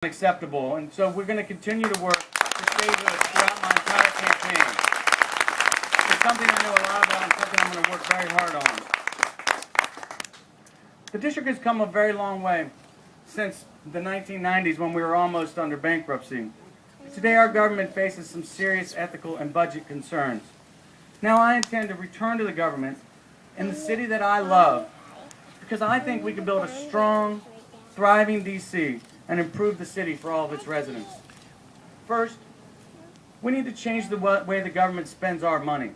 unacceptable, and so we're going to continue to work to save it throughout my entire campaign. It's something I know a lot about and something I'm going to work very hard on. The district has come a very long way since the 1990s when we were almost under bankruptcy. Today our government faces some serious ethical and budget concerns. Now I intend to return to the government in the city that I love because I think we can build a strong, thriving D.C. and improve the city for all of its residents. First, we need to change the way the government spends our money.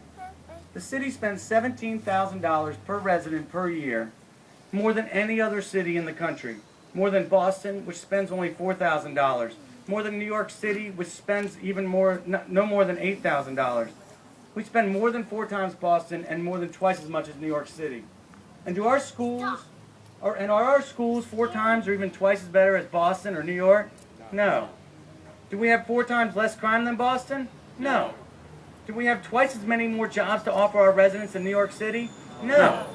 The city spends $17,000 per resident per year, more than any other city in the country, more than Boston, which spends only $4,000, more than New York City, which spends even more, no more than $8,000. We spend more than 4 times Boston and more than twice as much as New York City. And do our schools, are our schools 4 times or even twice as better as Boston or New York? No. Do we have 4 times less crime than Boston? No. Do we have twice as many more jobs to offer our residents in New York City? No.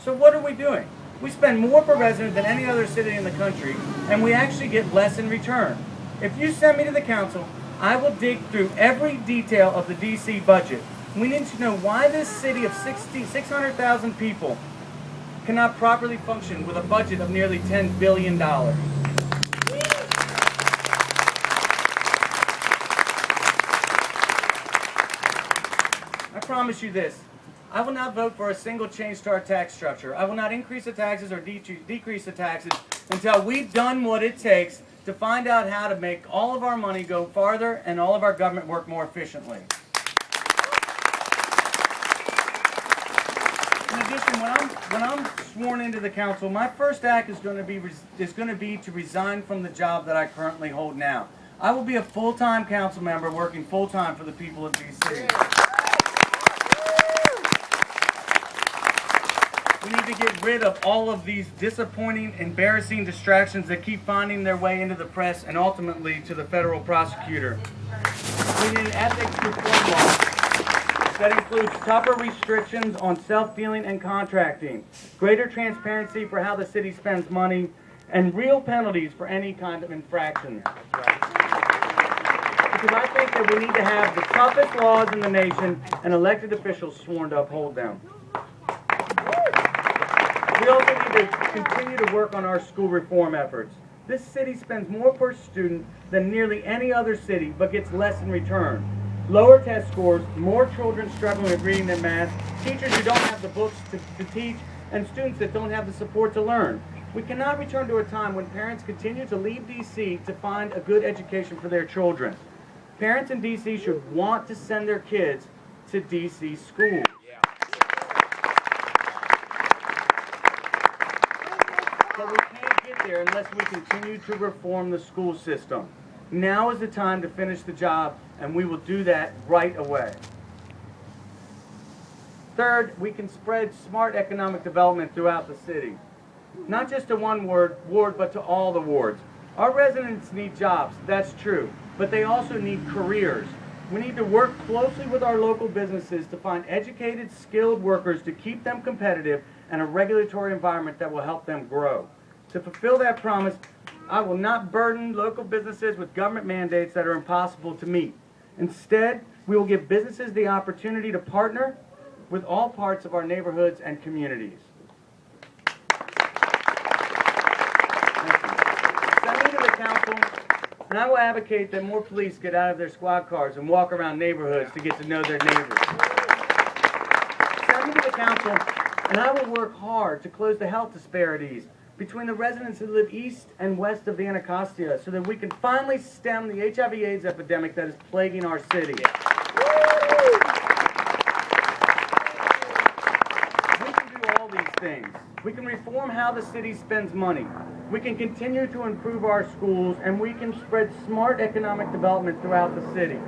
So what are we doing? We spend more per resident than any other city in the country, and we actually get less in return. If you send me to the council, I will dig through every detail of the D.C. budget. We need to know why this city of 600,000 people cannot properly function with a budget of nearly $10 billion. I promise you this. I will not vote for a single change to our tax structure. I will not increase the taxes or decrease the taxes until we've done what it takes to find out how to make all of our money go farther and all of our government work more efficiently. In addition, when I'm sworn into the council, my first act is going to be to resign from the job that I currently hold now. I will be a full-time council member working full-time for the people of D.C. We need to get rid of all of these disappointing, embarrassing distractions that keep finding their way into the press and ultimately to the federal prosecutor. We need an ethics reform law that includes tougher restrictions on self-dealing and contracting, greater transparency for how the city spends money, and real penalties for any kind of infraction. Because I think that we need to have the toughest laws in the nation and elected officials sworn to uphold them. We also need to continue to work on our school reform efforts. This city spends more per student than nearly any other city, but gets less in return. Lower test scores, more children struggling with reading and math, teachers who don't have the books to teach, and students that don't have the support to learn. We cannot return to a time when parents continue to leave D.C. to find a good education for their children. Parents in D.C. should want to send their kids to D.C. schools. But we can't get there unless we continue to reform the school system. Now is the time to finish the job, and we will do that right away. Third, we can spread smart economic development throughout the city. Not just to one ward, but to all the wards. Our residents need jobs, that's true, but they also need careers. We need to work closely with our local businesses to find educated, skilled workers to keep them competitive and a regulatory environment that will help them grow. To fulfill that promise, I will not burden local businesses with government mandates that are impossible to meet. Instead, we will give businesses the opportunity to partner with all parts of our neighborhoods and communities. Send me to the council, and I will advocate that more police get out of their squad cars and walk around neighborhoods to get to know their neighbors. Send me to the council, and I will work hard to close the health disparities between the residents who live east and west of the Anacostia so that we can finally stem the HIV/AIDS epidemic that is plaguing our city. We can do all these things. We can reform how the city spends money. We can continue to improve our schools, and we can spread smart economic development throughout the city,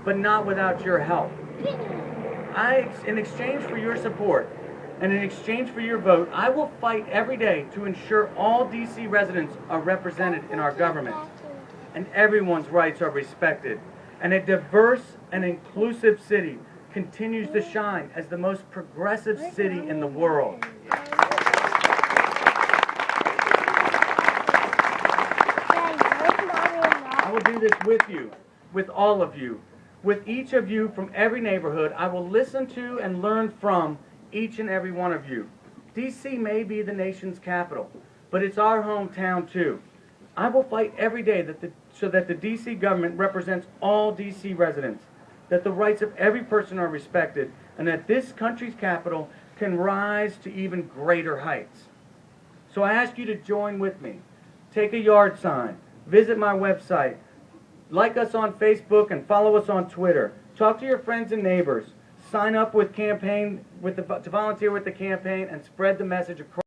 but not without your help. In exchange for your support, and in exchange for your vote, I will fight every day to ensure all D.C. residents are represented in our government and everyone's rights are respected. And a diverse and inclusive city continues to shine as the most progressive city in the world. will do this with you, with all of you, with each of you from every neighborhood. I will listen to and learn from each and every one of you. D.C. may be the nation's capital, but it's our hometown too. I will fight every day so that the D.C. government represents all D.C. residents, that the rights of every person are respected, and that this country's capital can rise to even greater heights. So I ask you to join with me. Take a yard sign, visit my website, like us on Facebook, and follow us on Twitter. Talk to your friends and neighbors. Sign up to volunteer with the campaign and spread the message across